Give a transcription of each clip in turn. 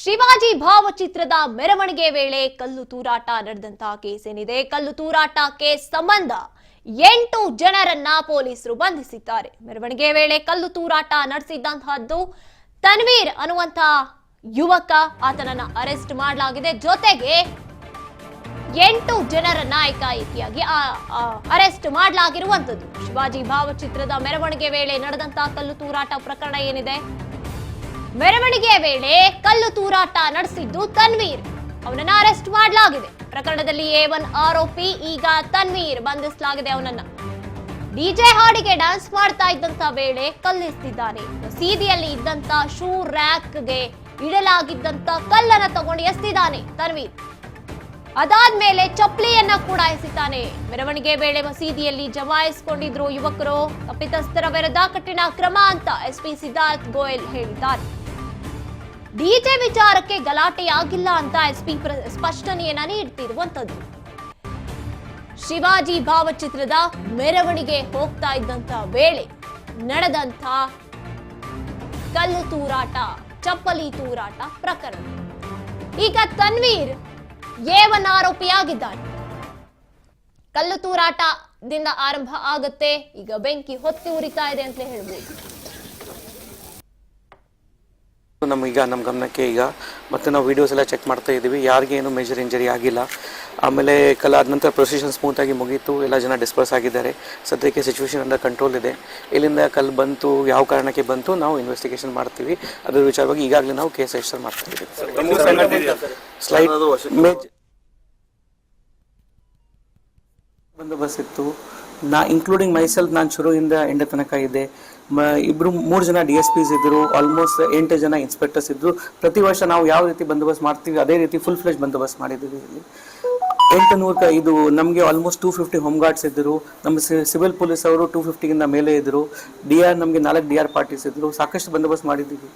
ಶಿವಾಜಿ ಭಾವಚಿತ್ರದ ಮೆರವಣಿಗೆ ವೇಳೆ ಕಲ್ಲು ತೂರಾಟ ನಡೆದಂತಹ ಕೇಸ್ ಏನಿದೆ. ಕಲ್ಲು ತೂರಾಟ ಕೇಸ್ ಸಂಬಂಧ 8 ಜನರನ್ನ ಪೊಲೀಸರು ಬಂಧಿಸಿದ್ದಾರೆ. ಮೆರವಣಿಗೆ ವೇಳೆ ಕಲ್ಲು ತೂರಾಟ ನಡೆಸಿದಂತಹದ್ದು ತನ್ವೀರ್ ಅನ್ನುವಂತ ಯುವಕ, ಆತನನ್ನ ಅರೆಸ್ಟ್ ಮಾಡಲಾಗಿದೆ. ಜೊತೆಗೆ 8 ಜನರನ್ನ ಏಕಾಏಕಿಯಾಗಿ ಅರೆಸ್ಟ್ ಮಾಡಲಾಗಿರುವಂತದ್ದು. ಶಿವಾಜಿ ಭಾವಚಿತ್ರದ ಮೆರವಣಿಗೆ ವೇಳೆ ನಡೆದಂತಹ ಕಲ್ಲು ತೂರಾಟ ಪ್ರಕರಣ ಏನಿದೆ, ಮೆರವಣಿಗೆ ವೇಳೆ ಕಲ್ಲು ತೂರಾಟ ನಡೆಸಿದ್ದು ತನ್ವೀರ್, ಅವನನ್ನ ಅರೆಸ್ಟ್ ಮಾಡಲಾಗಿದೆ. ಪ್ರಕರಣದಲ್ಲಿ A1 ಆರೋಪಿ ಈಗ ತನ್ವೀರ್, ಬಂಧಿಸಲಾಗಿದೆ ಅವನನ್ನ. ಡಿಜೆ ಹಾಡಿಗೆ ಡ್ಯಾನ್ಸ್ ಮಾಡ್ತಾ ಇದ್ದಂತ ವೇಳೆ ಕಲ್ಲೆಸ್ತಿದ್ದಾನೆ. ಮಸೀದಿಯಲ್ಲಿ ಇದ್ದಂತ ಶೂ ರ್ಯಾಕ್ಗೆ ಇಡಲಾಗಿದ್ದಂತ ಕಲ್ಲನ್ನ ತಗೊಂಡು ಎಸ್ತಿದ್ದಾನೆ ತನ್ವೀರ್. ಅದಾದ್ಮೇಲೆ ಚಪ್ಪಲಿಯನ್ನ ಕೂಡ ಎಸಿತಾನೆ. ಮೆರವಣಿಗೆ ವೇಳೆ ಮಸೀದಿಯಲ್ಲಿ ಜಮಾಯಿಸಿಕೊಂಡಿದ್ರು ಯುವಕರು. ತಪ್ಪಿತಸ್ಥರ ವಿರುದ್ಧ ಕಠಿಣ ಕ್ರಮ ಅಂತ ಎಸ್ಪಿ ಸಿದ್ಧಾರ್ಥ್ ಗೋಯಲ್ ಹೇಳಿದ್ದಾರೆ. ಡಿಜೆ ವಿಚಾರಕ್ಕೆ ಗಲಾಟೆಯಾಗಿಲ್ಲ ಅಂತ ಎಸ್ಪಿ ಸ್ಪಷ್ಟನೆಯನ್ನ ನೀಡ್ತಿರುವಂತದ್ದು. ಶಿವಾಜಿ ಭಾವಚಿತ್ರದ ಮೆರವಣಿಗೆ ಹೋಗ್ತಾ ಇದ್ದಂತ ವೇಳೆ ನಡೆದಂತ ಕಲ್ಲು ತೂರಾಟ, ಚಪ್ಪಲಿ ತೂರಾಟ ಪ್ರಕರಣ. ಈಗ ತನ್ವೀರ್ A1 ಆರೋಪಿಯಾಗಿದ್ದಾನೆ. ಕಲ್ಲು ತೂರಾಟದಿಂದ ಆರಂಭ ಆಗುತ್ತೆ, ಈಗ ಬೆಂಕಿ ಹೊತ್ತಿ ಉರಿತಾ ಇದೆ ಅಂತ ಹೇಳ್ಬೋದು. ನಮಗೀಗ ನಮ್ಮ ಗಮನಕ್ಕೆ ಈಗ ಮತ್ತೆ ನಾವು ವಿಡಿಯೋಸ್ ಎಲ್ಲ ಚೆಕ್ ಮಾಡ್ತಾ ಇದ್ದೀವಿ. ಯಾರಿಗೇನು ಮೇಜರ್ ಇಂಜರಿ ಆಗಿಲ್ಲ. ಆಮೇಲೆ ಆದ ನಂತರ ಪ್ರೊಸೀಷನ್ ಸ್ಮೂತಾಗಿ ಮುಗೀತು. ಎಲ್ಲ ಜನ ಡಿಸ್ಪರ್ಸ್ ಆಗಿದ್ದಾರೆ. ಸದ್ಯಕ್ಕೆ ಸಿಚುವೇಶನ್ ಅಂಡರ್ ಕಂಟ್ರೋಲ್ ಇದೆ. ಇಲ್ಲಿಂದ ಕಲ್ಲು ಬಂತು, ಯಾವ ಕಾರಣಕ್ಕೆ ಬಂತು, ನಾವು ಇನ್ವೆಸ್ಟಿಗೇಷನ್ ಮಾಡ್ತೀವಿ. ಅದರ ವಿಚಾರವಾಗಿ ಈಗಾಗಲೇ ನಾವು ಕೇಸ್ ರಿಜಿಸ್ಟರ್ ಮಾಡ್ತಾ ಇದ್ದೀವಿ. ಸ್ಲೈಟ್ ಬಂದೋಬಸ್ತ್ ಇತ್ತು. ಇನ್ಕ್ಲೂಡಿಂಗ್ ಮೈಸೆಲ್ಫ್, ನಾನು ಶುರುವಿಂದ ಎಂಡ ತನಕ ಇದ್ದೆ. 3 ಜನ DSPs ಇದ್ರು, ಆಲ್ಮೋಸ್ಟ್ 8 ಜನ ಇನ್ಸ್ಪೆಕ್ಟರ್ಸ್ ಇದ್ರು. ಪ್ರತಿ ವರ್ಷ ನಾವು ಯಾವ ರೀತಿ ಬಂದೋಬಸ್ತ್ ಮಾಡ್ತೀವಿ ಅದೇ ರೀತಿ ಫುಲ್ ಫ್ಲೆಜ್ ಬಂದೋಬಸ್ತ್ ಮಾಡಿದ್ದೀವಿ. ಇಲ್ಲಿ 800 ಇದು ನಮಗೆ ಆಲ್ಮೋಸ್ಟ್ 250 ಹೋಮ್ ಗಾರ್ಡ್ಸ್ ಇದ್ದರು. ನಮ್ಮ ಸಿವಿಲ್ ಪೊಲೀಸ್ ಅವರು 250ಗಿಂತ ಮೇಲೆ ಇದ್ದರು. DR ನಮಗೆ 4 DR ಪಾರ್ಟೀಸ್ ಇದ್ದರು. ಸಾಕಷ್ಟು ಬಂದೋಬಸ್ತ್ ಮಾಡಿದ್ದೀವಿ.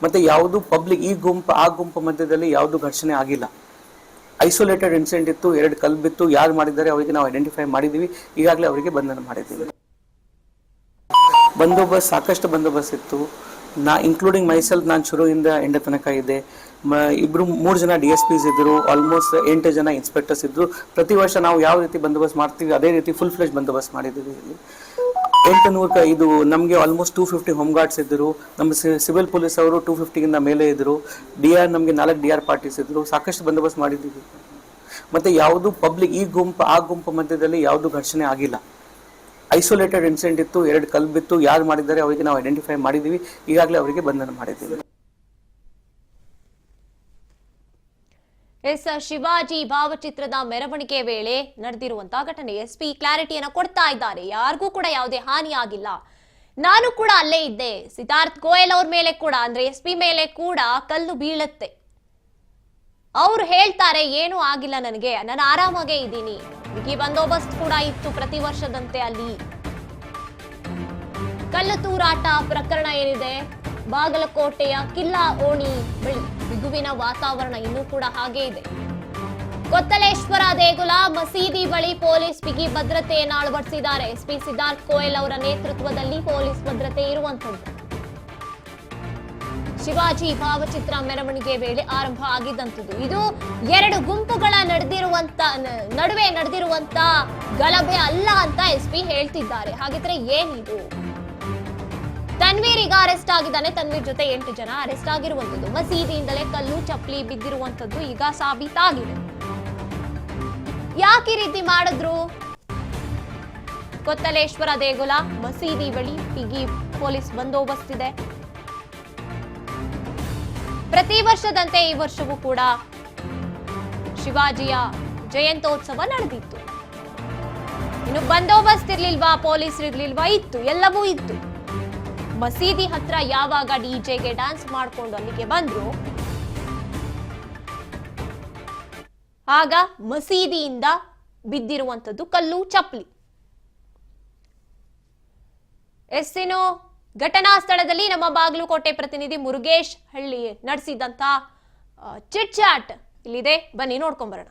ಮತ್ತು ಯಾವುದು ಪಬ್ಲಿಕ್ ಆ ಗುಂಪು ಮಧ್ಯದಲ್ಲಿ ಯಾವುದು ಘರ್ಷಣೆ ಆಗಿಲ್ಲ. ಐಸೋಲೇಟೆಡ್ ಇನ್ಸಿಡೆಂಟ್ ಇತ್ತು. 2 ಕಲ್ಲು ಬಿತ್ತು. ಯಾರು ಮಾಡಿದ್ದಾರೆ ಅವರಿಗೆ ನಾವು ಐಡೆಂಟಿಫೈ ಮಾಡಿದ್ದೀವಿ. ಈಗಾಗಲೇ ಅವರಿಗೆ ಬಂಧನ ಮಾಡಿದ್ದೀವಿ. ಬಂದೋಬಸ್ತ್ ಸಾಕಷ್ಟು ಬಂದೋಬಸ್ತ್ ಇತ್ತು. ಇನ್ಕ್ಲೂಡಿಂಗ್ ಮೈಸೆಲ್ಫ್, ನಾನು ಶುರುವಿಂದ ಎಂಡ ತನಕ ಇದ್ದೆ. 3 ಜನ DSPs ಇದ್ದರು, ಆಲ್ಮೋಸ್ಟ್ 8 ಜನ ಇನ್ಸ್ಪೆಕ್ಟರ್ಸ್ ಇದ್ದರು. ಪ್ರತಿ ವರ್ಷ ನಾವು ಯಾವ ರೀತಿ ಬಂದೋಬಸ್ತ್ ಮಾಡ್ತೀವಿ ಅದೇ ರೀತಿ ಫುಲ್ ಫ್ಲೆಜ್ ಬಂದೋಬಸ್ತ್ ಮಾಡಿದ್ದೀವಿ. ಇಲ್ಲಿ 800 ಇದು ನಮಗೆ ಆಲ್ಮೋಸ್ಟ್ 250 ಹೋಮ್ ಗಾರ್ಡ್ಸ್ ಇದ್ದರು. ನಮ್ಮ ಸಿವಿಲ್ ಪೊಲೀಸ್ ಅವರು 250ಗಿಂತ ಮೇಲೆ ಇದ್ದರು. DR ನಮಗೆ 4 DR ಪಾರ್ಟೀಸ್ ಇದ್ದರು. ಸಾಕಷ್ಟು ಬಂದೋಬಸ್ತ್ ಮಾಡಿದ್ದೀವಿ. ಮತ್ತು ಯಾವುದು ಪಬ್ಲಿಕ್ ಆ ಗುಂಪು ಮಧ್ಯದಲ್ಲಿ ಯಾವುದು ಘರ್ಷಣೆ ಆಗಿಲ್ಲ. ಐಸೋಲೇಟೆಡ್ ಇನ್ಸಿಡೆಂಟ್ ಇತ್ತು. 2 ಕಲ್ಲು ಬಿತ್ತು. ಯಾರು ಮಾಡಿದ್ದಾರೆ ಅವರಿಗೆ ನಾವು ಐಡೆಂಟಿಫೈ ಮಾಡಿದ್ದೀವಿ. ಈಗಾಗಲೇ ಅವರಿಗೆ ಬಂಧನ ಮಾಡಿದ್ದೀವಿ. ಶಿವಾಜಿ ಭಾವಚಿತ್ರದ ಮೆರವಣಿಗೆ ವೇಳೆ ನಡೆದಿರುವಂತಹ ಘಟನೆ. SP ಕ್ಲಾರಿಟಿಯನ್ನ ಕೊಡ್ತಾ ಇದ್ದಾರೆ. ಯಾರಿಗೂ ಕೂಡ ಯಾವುದೇ ಹಾನಿ ಆಗಿಲ್ಲ. ನಾನು ಕೂಡ ಅಲ್ಲೇ ಇದ್ದೆ. ಸಿದ್ಧಾರ್ಥ್ ಗೋಯಲ್ ಅವ್ರ ಮೇಲೆ ಕೂಡ, ಅಂದ್ರೆ SP ಮೇಲೆ ಕೂಡ ಕಲ್ಲು ಬೀಳುತ್ತೆ. ಅವ್ರು ಹೇಳ್ತಾರೆ ಏನೂ ಆಗಿಲ್ಲ ನನಗೆ, ನಾನು ಆರಾಮಾಗೇ ಇದ್ದೀನಿ. ಬಿಗಿ ಬಂದೋಬಸ್ತ್ ಕೂಡ ಇತ್ತು ಪ್ರತಿ ವರ್ಷದಂತೆ ಅಲ್ಲಿ. ಕಲ್ಲು ತೂರಾಟ ಪ್ರಕರಣ ಏನಿದೆ, ಬಾಗಲಕೋಟೆಯ ಕಿಲ್ಲಾ ಓಣಿ ಬಳಿ ಬಿಗುವಿನ ವಾತಾವರಣ ಇನ್ನೂ ಕೂಡ ಹಾಗೆ ಇದೆ. ಕೊತ್ತಲೇಶ್ವರ ದೇಗುಲ ಮಸೀದಿ ಬಳಿ ಪೊಲೀಸ್ ಬಿಗಿ ಭದ್ರತೆಯನ್ನು ಅಳವಡಿಸಿದ್ದಾರೆ. SP ಸಿದ್ಧಾರ್ಥ್ ಗೋಯಲ್ ಅವರ ನೇತೃತ್ವದಲ್ಲಿ ಪೊಲೀಸ್ ಭದ್ರತೆ ಇರುವಂತದ್ದು. ಶಿವಾಜಿ ಭಾವಚಿತ್ರ ಮೆರವಣಿಗೆ ವೇಳೆ ಆರಂಭ ಆಗಿದ್ದಂಥದ್ದು. ಇದು 2 ಗುಂಪುಗಳ ನಡುವೆ ನಡೆದಿರುವಂತ ಗಲಭೆ ಅಲ್ಲ ಅಂತ SP ಹೇಳ್ತಿದ್ದಾರೆ. ಹಾಗಿದ್ರೆ ಏನಿದು? ತನ್ವೀರ್ ಈಗ ಅರೆಸ್ಟ್ ಆಗಿದ್ದಾನೆ. ತನ್ವೀರ್ ಜೊತೆ 8 ಜನ ಅರೆಸ್ಟ್ ಆಗಿರುವಂತದ್ದು. ಮಸೀದಿಯಿಂದಲೇ ಕಲ್ಲು ಚಪ್ಪಲಿ ಬಿದ್ದಿರುವಂತದ್ದು ಈಗ ಸಾಬೀತಾಗಿದೆ. ಯಾಕೆ ಈ ರೀತಿ ಮಾಡಿದ್ರು? ಕೊತ್ತಲೇಶ್ವರ ದೇಗುಲ ಮಸೀದಿ ಬಳಿ ಬಿಗಿ ಪೊಲೀಸ್ ಬಂದೋಬಸ್ತ್ ಇದೆ. ಪ್ರತಿ ವರ್ಷದಂತೆ ಈ ವರ್ಷವೂ ಕೂಡ ಶಿವಾಜಿಯ ಜಯಂತ್ಯೋತ್ಸವ ನಡೆದಿತ್ತು. ಇನ್ನು ಬಂದೋಬಸ್ತ್ ಇರ್ಲಿಲ್ವಾ, ಪೊಲೀಸರು ಇರ್ಲಿಲ್ವಾ? ಇತ್ತು, ಎಲ್ಲವೂ ಇತ್ತು. ಮಸೀದಿ ಹತ್ರ ಯಾವಾಗ ಡಿಜೆಗೆ ಡ್ಯಾನ್ಸ್ ಮಾಡ್ಕೊಂಡು ಅಲ್ಲಿಗೆ ಬಂದ್ರು, ಆಗ ಮಸೀದಿಯಿಂದ ಬಿದ್ದಿರುವಂತದ್ದು ಕಲ್ಲು ಚಪ್ಪಲಿ. ಎಸ್ಸಿನೋ ಘಟನಾ ಸ್ಥಳದಲ್ಲಿ ನಮ್ಮ ಬಾಗಲಕೋಟೆ ಪ್ರತಿನಿಧಿ ಮುರುಗೇಶ್ ಹಳ್ಳಿ ನಡೆಸಿದಂತ ಚಿಟ್ ಚಾಟ್ ಇಲ್ಲಿದೆ, ಬನ್ನಿ ನೋಡ್ಕೊಂಡ್ ಬರೋಣ.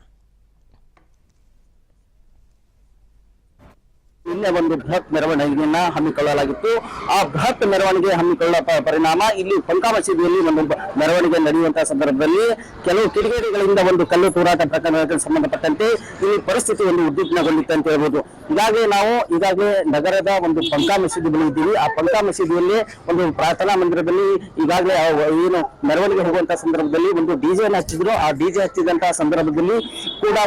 ಇಲ್ಲೇ ಒಂದು ಬೃಹತ್ ಮೆರವಣಿಗೆಯನ್ನ ಹಮ್ಮಿಕೊಳ್ಳಲಾಗಿತ್ತು. ಆ ಬೃಹತ್ ಮೆರವಣಿಗೆ ಹಮ್ಮಿಕೊಳ್ಳುವ ಪರಿಣಾಮ ಇಲ್ಲಿ ಪಂಕಾ ಮಸೀದಿಯಲ್ಲಿ ಒಂದು ಮೆರವಣಿಗೆ ನಡೆಯುವಂತಹ ಸಂದರ್ಭದಲ್ಲಿ ಕೆಲವು ಕಿಡಿಗೇಡಿಗಳಿಂದ ಒಂದು ಕಲ್ಲು ತೂರಾಟ ಪ್ರಕರಣಕ್ಕೆ ಸಂಬಂಧಪಟ್ಟಂತೆ ಈ ಪರಿಸ್ಥಿತಿ ಒಂದು ಉದ್ವಿಗ್ನಗೊಂಡಿತ್ತು ಅಂತ ಹೇಳ್ಬೋದು. ಈಗಾಗಲೇ ನಗರದ ಒಂದು ಪಂಕಾ ಮಸೀದಿ ಬಳಿ ಇದ್ದೀವಿ. ಆ ಪಂಕಾ ಮಸೀದಿಯಲ್ಲಿ ಒಂದು ಪ್ರಾರ್ಥನಾ ಮಂದಿರದಲ್ಲಿ ಈಗಾಗಲೇ ಏನು ಮೆರವಣಿಗೆ ಹೋಗುವಂತಹ ಸಂದರ್ಭದಲ್ಲಿ ಒಂದು ಡಿಜೆ ಹಚ್ಚಿದ್ರು. ಆ ಡಿಜೆ ಹಚ್ಚಿದಂತಹ ಸಂದರ್ಭದಲ್ಲಿ ಕೂಡ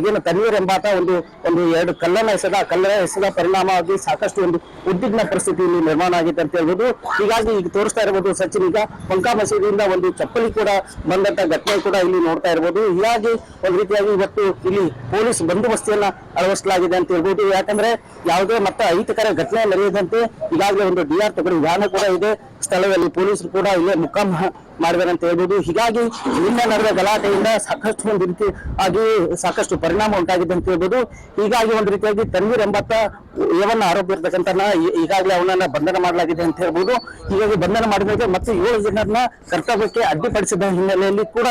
ಏನು ತನ್ವೀರ್ ಎಂಬಾತ ಒಂದು ಎರಡು ಕಲ್ಲನ್ನ ಎಸೆದ ಪರಿಣಾಮವಾಗಿ ಸಾಕಷ್ಟು ಒಂದು ಉದ್ವಿಗ್ನ ಪರಿಸ್ಥಿತಿ ಇಲ್ಲಿ ನಿರ್ಮಾಣ ಆಗಿದೆ ಅಂತ ಹೇಳ್ಬೋದು. ಹೀಗಾಗಿ ಈಗ ತೋರಿಸ್ತಾ ಇರಬಹುದು ಸಚಿನ್, ಈಗ ಪಂಕಾ ಮಸೀದಿಯಿಂದ ಒಂದು ಚಪ್ಪಲಿ ಕೂಡ ಬಂದಂತ ಘಟನೆ ಕೂಡ ಇಲ್ಲಿ ನೋಡ್ತಾ ಇರಬಹುದು. ಹೀಗಾಗಿ ಒಂದು ರೀತಿಯಾಗಿ ಇವತ್ತು ಇಲ್ಲಿ ಪೊಲೀಸ್ ಬಂದೋಬಸ್ತಿಯನ್ನ ಅಳವಡಿಸಲಾಗಿದೆ ಅಂತ ಹೇಳ್ಬೋದು. ಯಾಕಂದ್ರೆ ಯಾವುದೇ ಮತ್ತೆ ಅಹಿತಕರ ಘಟನೆ ನಡೆಯದಂತೆ ಈಗಾಗಲೇ ಒಂದು DR ತಗಡು ವಾಹನ ಕೂಡ ಇದೆ ಸ್ಥಳದಲ್ಲಿ. ಪೊಲೀಸರು ಕೂಡ ಇಲ್ಲೇ ಮುಖಾಮ ಮಾಡಿದ್ದಾರೆ ಅಂತ ಹೇಳ್ಬೋದು. ಹೀಗಾಗಿ ನಿನ್ನೆ ನಡೆದ ಗಲಾಟೆಯಿಂದ ಸಾಕಷ್ಟು ಒಂದು ರೀತಿಯಾಗಿ ಸಾಕಷ್ಟು ಪರಿಣಾಮ ಉಂಟಾಗಿದೆ ಅಂತ ಹೇಳ್ಬೋದು. ಹೀಗಾಗಿ ಒಂದು ರೀತಿಯಾಗಿ ತನ್ವೀರ್ ಎಂಬತ್ತ ಏವನ್ನ ಆರೋಪಿ ಇರ್ತಕ್ಕಂಥ ಈಗಾಗಲೇ ಅವನನ್ನ ಬಂಧನ ಮಾಡಲಾಗಿದೆ ಅಂತ ಹೇಳ್ಬೋದು. ಹೀಗಾಗಿ ಬಂಧನ ಮಾಡಿದಾಗ ಮತ್ತೆ 7 ಜನರನ್ನ ಕರ್ತವ್ಯಕ್ಕೆ ಅಡ್ಡಿಪಡಿಸಿದ ಹಿನ್ನೆಲೆಯಲ್ಲಿ ಕೂಡ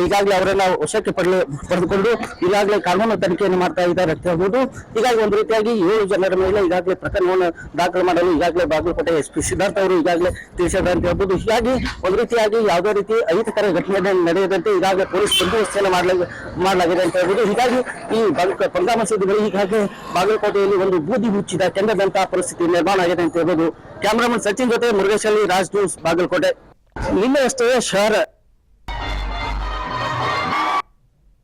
ಈಗಾಗಲೇ ಅವರೆಲ್ಲ ವಶಕ್ಕೆ ಪಡೆದುಕೊಂಡು ಈಗಾಗಲೇ ಕಾನೂನು ತನಿಖೆಯನ್ನು ಮಾಡ್ತಾ ಇದ್ದಾರೆ ಅಂತ ಹೇಳ್ಬೋದು. ಹೀಗಾಗಿ ಒಂದು ರೀತಿಯಾಗಿ 7 ಜನರ ಮೇಲೆ ಈಗಾಗಲೇ ಪ್ರಕರಣವನ್ನು ದಾಖಲು ಮಾಡಲು ಈಗಾಗಲೇ ಬಾಗಲಕೋಟೆ SP ಸಿದ್ಧಾರ್ಥ ಅವರು ಈಗಾಗಲೇ ತಿಳಿಸಿದ್ದಾರೆ ಅಂತ ಹೇಳ್ಬೋದು. ಹೀಗಾಗಿ ಒಂದು ರೀತಿಯಾಗಿ ಯಾವುದೇ ರೀತಿ ಅಹಿತಕರ ಘಟನೆ ನಡೆಯದಂತೆ ಈಗಾಗಲೇ ಪೊಲೀಸ್ ಬಂದೋಬಸ್ತಿಯನ್ನು ಮಾಡಲಾಗಿದೆ ಅಂತ ಹೇಳ್ಬೋದು. ಹೀಗಾಗಿ ಈ ಪಂಕಾ ಮಸೀದಿ ಬಳಿ ಈಗಾಗಲೇ ಬಾಗಲಕೋಟೆಯಲ್ಲಿ ಒಂದು ಬೂದಿ ಮುಚ್ಚಿದ ಕೆಂಡದಂತಹ ಪರಿಸ್ಥಿತಿ ನಿರ್ಮಾಣ ಆಗಿದೆ ಅಂತ ಹೇಳ್ಬೋದು. ಕ್ಯಾಮರಾಮನ್ ಸಚಿನ್ ಜೊತೆ ಮುರುಗೇಶ್, ರಾಜ್ ನ್ಯೂಸ್, ಬಾಗಲಕೋಟೆ. ನಿನ್ನೆ ಅಷ್ಟೇ ಶಹರ